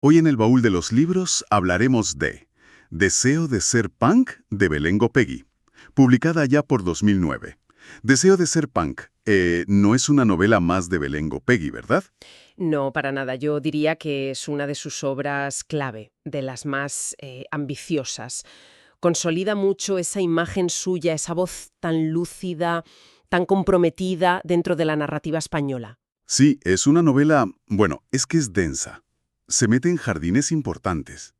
Hoy en el baúl de los libros hablaremos de Deseo de ser punk de Belén Gopegui, publicada ya por 2009. Deseo de ser punk no es una novela más de Belén Gopegui, ¿verdad? No, para nada. Yo diría que es una de sus obras clave, de las más ambiciosas. Consolida mucho esa imagen suya, esa voz tan lúcida, tan comprometida dentro de la narrativa española. Sí, es una novela, bueno, es que es densa. Se mete en jardines importantes.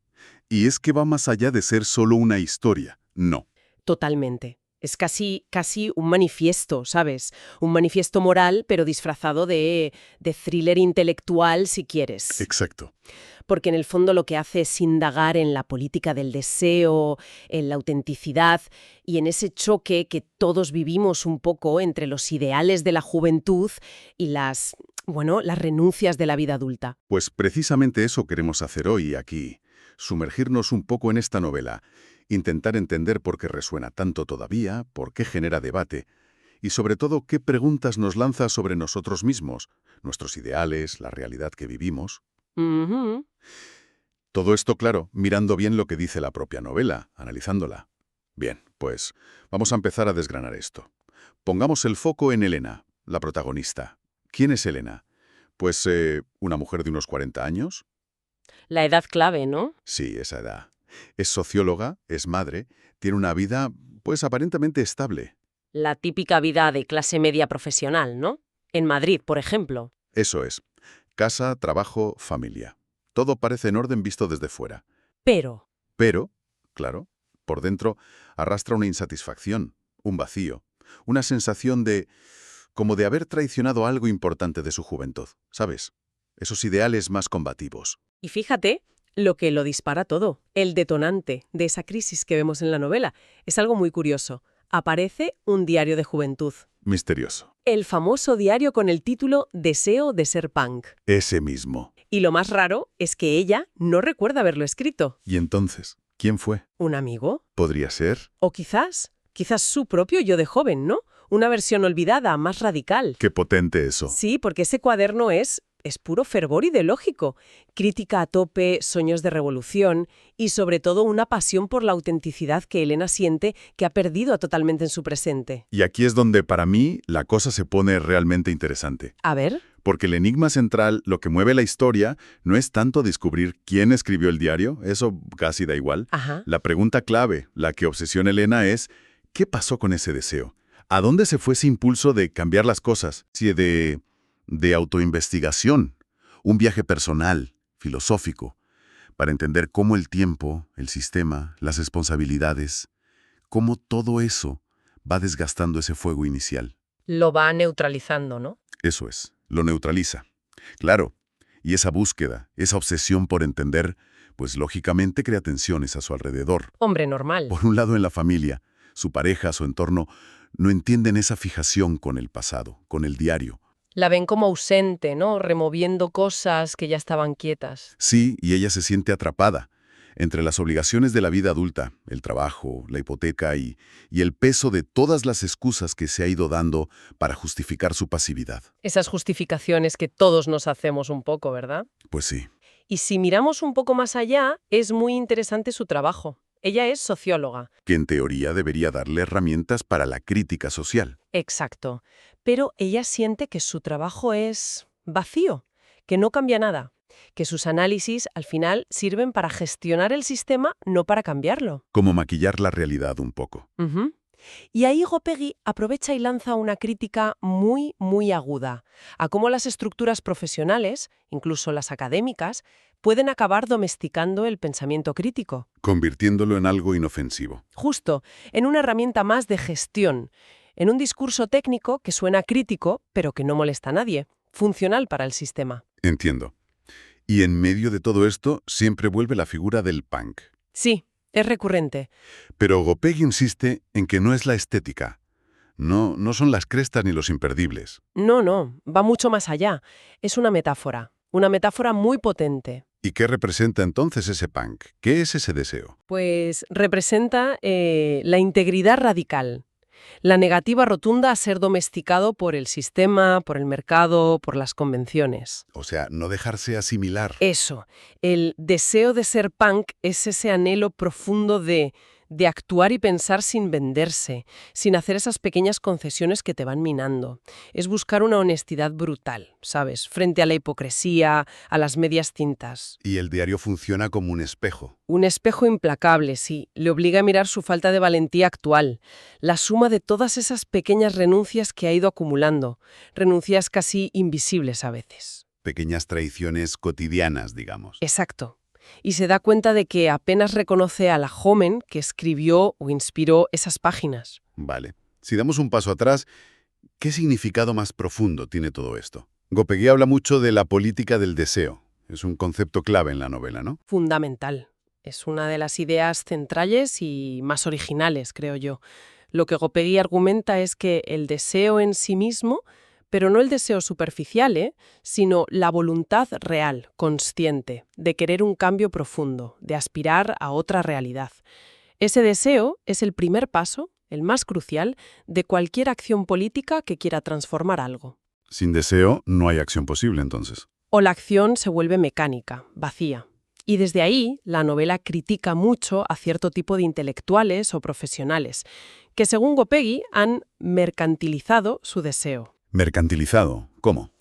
Y es que va más allá de ser solo una historia. No. Totalmente. Es casi un manifiesto, ¿sabes? Un manifiesto moral, pero disfrazado de thriller intelectual, si quieres. Exacto. Porque en el fondo lo que hace es indagar en la política del deseo, en la autenticidad y en ese choque que todos vivimos un poco entre los ideales de la juventud y las renuncias de la vida adulta. Pues precisamente eso queremos hacer hoy aquí. Sumergirnos un poco en esta novela, intentar entender por qué resuena tanto todavía, por qué genera debate, y sobre todo qué preguntas nos lanza sobre nosotros mismos, nuestros ideales, la realidad que vivimos. Ujú. Todo esto, claro, mirando bien lo que dice la propia novela, analizándola. Bien, pues vamos a empezar a desgranar esto. Pongamos el foco en Elena, la protagonista. ¿Quién es Elena? Pues una mujer de unos 40 años. La edad clave, ¿no? Sí, esa edad. Es socióloga, es madre, tiene una vida, pues aparentemente estable. La típica vida de clase media profesional, ¿no? En Madrid, por ejemplo. Eso es. Casa, trabajo, familia. Todo parece en orden visto desde fuera. Pero, Pero, claro, por dentro arrastra una insatisfacción, un vacío, una sensación como de haber traicionado algo importante de su juventud, ¿sabes? Esos ideales más combativos. y fíjate lo que lo dispara todo, el detonante de esa crisis que vemos en la novela. Es algo muy curioso. Aparece un diario de juventud. Misterioso. El famoso diario con el título Deseo de ser punk. Ese mismo. Y lo más raro es que ella no recuerda haberlo escrito. ¿Y entonces? ¿Quién fue? ¿Un amigo? ¿Podría ser? O quizás su propio yo de joven, ¿no? Una versión olvidada, más radical. Qué potente eso. Sí, porque ese cuaderno es puro fervor ideológico, crítica a tope, sueños de revolución y sobre todo una pasión por la autenticidad que Elena siente que ha perdido totalmente en su presente. Y aquí es donde, para mí, la cosa se pone realmente interesante. A ver, Porque el enigma central, lo que mueve la historia, no es tanto descubrir quién escribió el diario, eso casi da igual. ajá, La pregunta clave, la que obsesiona a Elena es, ¿qué pasó con ese deseo? ¿A dónde se fue ese impulso de cambiar las cosas? Sí, de autoinvestigación, un viaje personal, filosófico, para entender cómo el tiempo, el sistema, las responsabilidades, cómo todo eso va desgastando ese fuego inicial. lo va neutralizando, ¿no? Eso es, lo neutraliza. Claro, y esa búsqueda, esa obsesión por entender, pues lógicamente crea tensiones a su alrededor. Hombre normal. Por un lado en la familia, su pareja, su entorno, no entienden esa fijación con el pasado, con el diario. La ven como ausente, ¿no? Removiendo cosas que ya estaban quietas. Sí, y ella se siente atrapada entre las obligaciones de la vida adulta, el trabajo, la hipoteca y el peso de todas las excusas que se ha ido dando para justificar su pasividad. Esas justificaciones que todos nos hacemos un poco, ¿verdad? Pues sí, Y si miramos un poco más allá, es muy interesante su trabajo. Ella es socióloga. que en teoría debería darle herramientas para la crítica social. Exacto. Pero ella siente que su trabajo es vacío, que no cambia nada, que sus análisis al final sirven para gestionar el sistema, no para cambiarlo. Como maquillar la realidad un poco. Ujú. Y ahí Gopegui aprovecha y lanza una crítica muy, muy aguda a cómo las estructuras profesionales, incluso las académicas, pueden acabar domesticando el pensamiento crítico. Convirtiéndolo en algo inofensivo. Justo, en una herramienta más de gestión, en un discurso técnico que suena crítico, pero que no molesta a nadie, funcional para el sistema. Entiendo. Y en medio de todo esto siempre vuelve la figura del punk. Sí, es recurrente. Pero Gopegui insiste en que no es la estética. No son las crestas ni los imperdibles. No, va mucho más allá. Es una metáfora muy potente. ¿Y qué representa entonces ese punk? ¿Qué es ese deseo? Pues representa la integridad radical. La negativa rotunda a ser domesticado por el sistema, por el mercado, por las convenciones. O sea, no dejarse asimilar. Eso, el deseo de ser punk es ese anhelo profundo de actuar y pensar sin venderse, sin hacer esas pequeñas concesiones que te van minando. Es buscar una honestidad brutal, ¿sabes? Frente a la hipocresía, a las medias tintas. Y el diario funciona como un espejo. Un espejo implacable, sí, le obliga a mirar su falta de valentía actual, la suma de todas esas pequeñas renuncias que ha ido acumulando, renuncias casi invisibles a veces. Pequeñas traiciones cotidianas, digamos. Exacto. Y se da cuenta de que apenas reconoce a la joven que escribió o inspiró esas páginas. Vale. Si damos un paso atrás, ¿qué significado más profundo tiene todo esto? Gopegui habla mucho de la política del deseo. Es un concepto clave en la novela, ¿no? Fundamental. Es una de las ideas centrales y más originales, creo yo. Lo que Gopegui argumenta es que el deseo en sí mismo, pero no el deseo superficial, sino la voluntad real, consciente, de querer un cambio profundo, de aspirar a otra realidad. Ese deseo es el primer paso, el más crucial, de cualquier acción política que quiera transformar algo. Sin deseo no hay acción posible, entonces. O la acción se vuelve mecánica, vacía. Y desde ahí, la novela critica mucho a cierto tipo de intelectuales o profesionales, que según Gopegui han mercantilizado su deseo. Mercantilizado. ¿Cómo?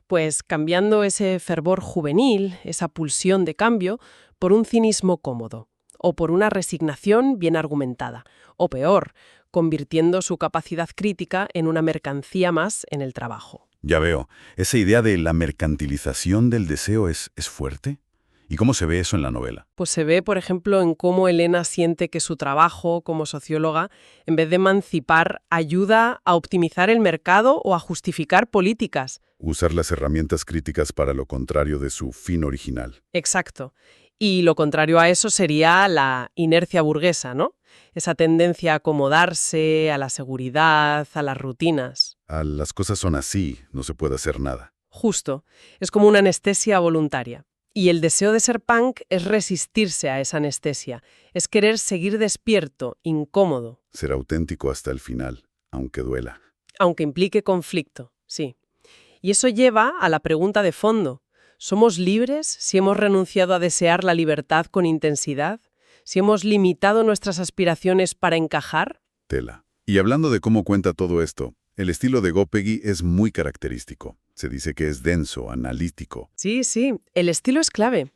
Pues cambiando ese fervor juvenil, esa pulsión de cambio, por un cinismo cómodo, o por una resignación bien argumentada, o peor, convirtiendo su capacidad crítica en una mercancía más en el trabajo. Ya veo. ¿Esa idea de la mercantilización del deseo es fuerte? ¿Y cómo se ve eso en la novela? Pues se ve, por ejemplo, en cómo Elena siente que su trabajo como socióloga, en vez de emancipar, ayuda a optimizar el mercado o a justificar políticas. Usar las herramientas críticas para lo contrario de su fin original. Exacto. Y lo contrario a eso sería la inercia burguesa, ¿no? Esa tendencia a acomodarse, a la seguridad, a las rutinas. Las cosas son así, no se puede hacer nada. Justo. Es como una anestesia voluntaria. Y el deseo de ser punk es resistirse a esa anestesia, es querer seguir despierto, incómodo. Ser auténtico hasta el final, aunque duela. Aunque implique conflicto, sí. Y eso lleva a la pregunta de fondo. ¿Somos libres si hemos renunciado a desear la libertad con intensidad? ¿Si hemos limitado nuestras aspiraciones para encajar? Tela. Y hablando de cómo cuenta todo esto, el estilo de Gopegui es muy característico. Se dice que es denso, analítico. Sí, el estilo es clave.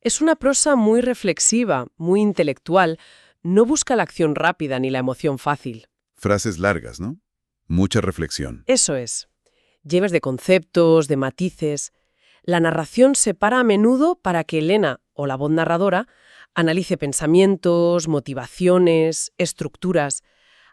Es una prosa muy reflexiva, muy intelectual. No busca la acción rápida ni la emoción fácil. Frases largas, ¿no? Mucha reflexión. Eso es. Llevas de conceptos, de matices. La narración se para a menudo para que Elena, o la voz narradora, analice pensamientos, motivaciones, estructuras.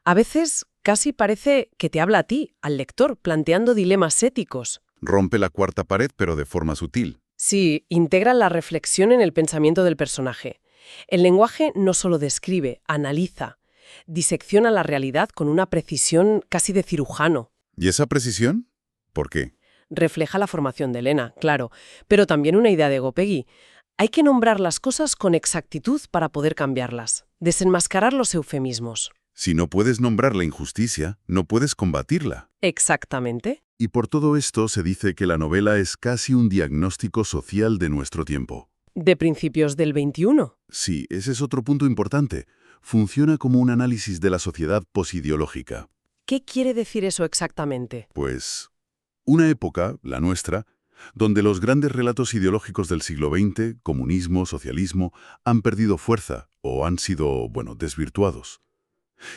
A veces casi parece que te habla a ti, al lector, planteando dilemas éticos. Rompe la cuarta pared, pero de forma sutil. Sí, integra la reflexión en el pensamiento del personaje. El lenguaje no solo describe, analiza, disecciona la realidad con una precisión casi de cirujano. ¿Y esa precisión? ¿Por qué? Refleja la formación de Elena, claro, pero también una idea de Gopegui. Hay que nombrar las cosas con exactitud para poder cambiarlas, desenmascarar los eufemismos. Si no puedes nombrar la injusticia, no puedes combatirla. Exactamente. Y por todo esto se dice que la novela es casi un diagnóstico social de nuestro tiempo. De principios del XXI. Sí, ese es otro punto importante. Funciona como un análisis de la sociedad posideológica. ¿Qué quiere decir eso exactamente? Pues, una época, la nuestra, donde los grandes relatos ideológicos del siglo XX, comunismo, socialismo, han perdido fuerza o han sido, desvirtuados.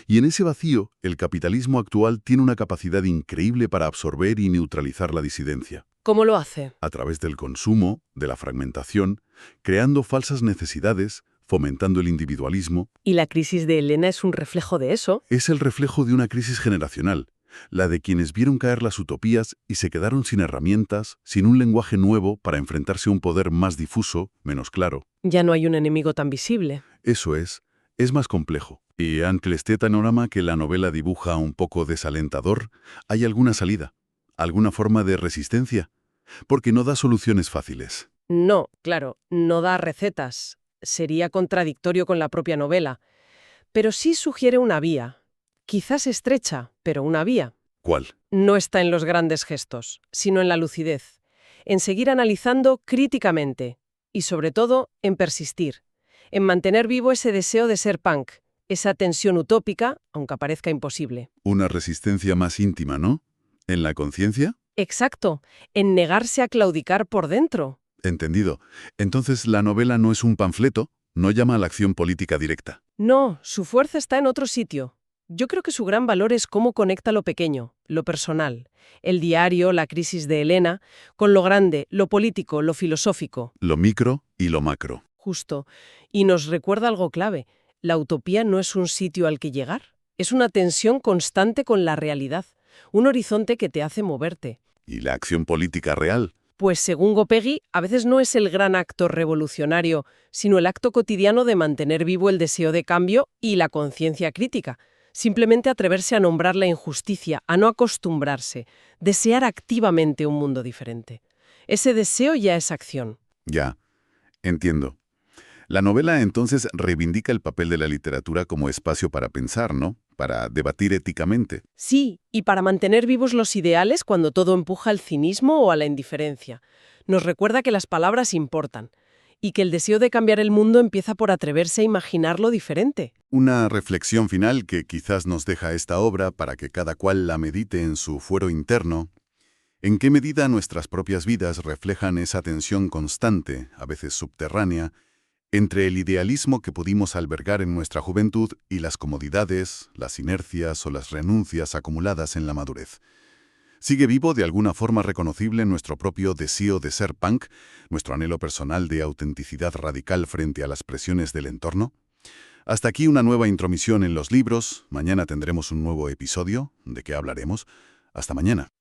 Y en ese vacío, el capitalismo actual tiene una capacidad increíble para absorber y neutralizar la disidencia. ¿Cómo lo hace? A través del consumo, de la fragmentación, creando falsas necesidades, fomentando el individualismo. Y la crisis de Elena es un reflejo de eso. Es el reflejo de una crisis generacional, la de quienes vieron caer las utopías y se quedaron sin herramientas, sin un lenguaje nuevo para enfrentarse a un poder más difuso, menos claro. Ya no hay un enemigo tan visible. Eso es más complejo. Y ante este panorama que la novela dibuja un poco desalentador, hay alguna salida, alguna forma de resistencia, porque no da soluciones fáciles. No, claro, no da recetas. Sería contradictorio con la propia novela. Pero sí sugiere una vía. Quizás estrecha, pero una vía. ¿Cuál? No está en los grandes gestos, sino en la lucidez, en seguir analizando críticamente y, sobre todo, en persistir, en mantener vivo ese deseo de ser punk, esa tensión utópica, aunque parezca imposible. Una resistencia más íntima, ¿no? ¿En la conciencia? Exacto, en negarse a claudicar por dentro. Entendido. Entonces la novela no es un panfleto, no llama a la acción política directa. No, su fuerza está en otro sitio. Yo creo que su gran valor es cómo conecta lo pequeño, lo personal, el diario, la crisis de Elena, con lo grande, lo político, lo filosófico. Lo micro y lo macro. Justo. Y nos recuerda algo clave. La utopía no es un sitio al que llegar. Es una tensión constante con la realidad. Un horizonte que te hace moverte. ¿Y la acción política real? Pues según Gopegui, a veces no es el gran acto revolucionario, sino el acto cotidiano de mantener vivo el deseo de cambio y la conciencia crítica. Simplemente atreverse a nombrar la injusticia, a no acostumbrarse, desear activamente un mundo diferente. Ese deseo ya es acción. Ya, entiendo. La novela entonces reivindica el papel de la literatura como espacio para pensar, ¿no? Para debatir éticamente. Sí, y para mantener vivos los ideales cuando todo empuja al cinismo o a la indiferencia. Nos recuerda que las palabras importan y que el deseo de cambiar el mundo empieza por atreverse a imaginarlo diferente. Una reflexión final que quizás nos deja esta obra para que cada cual la medite en su fuero interno. ¿En qué medida nuestras propias vidas reflejan esa tensión constante, a veces subterránea, entre el idealismo que pudimos albergar en nuestra juventud y las comodidades, las inercias o las renuncias acumuladas en la madurez? ¿Sigue vivo de alguna forma reconocible nuestro propio deseo de ser punk, nuestro anhelo personal de autenticidad radical frente a las presiones del entorno? Hasta aquí una nueva intromisión en los libros. Mañana tendremos un nuevo episodio. ¿De qué hablaremos? Hasta mañana.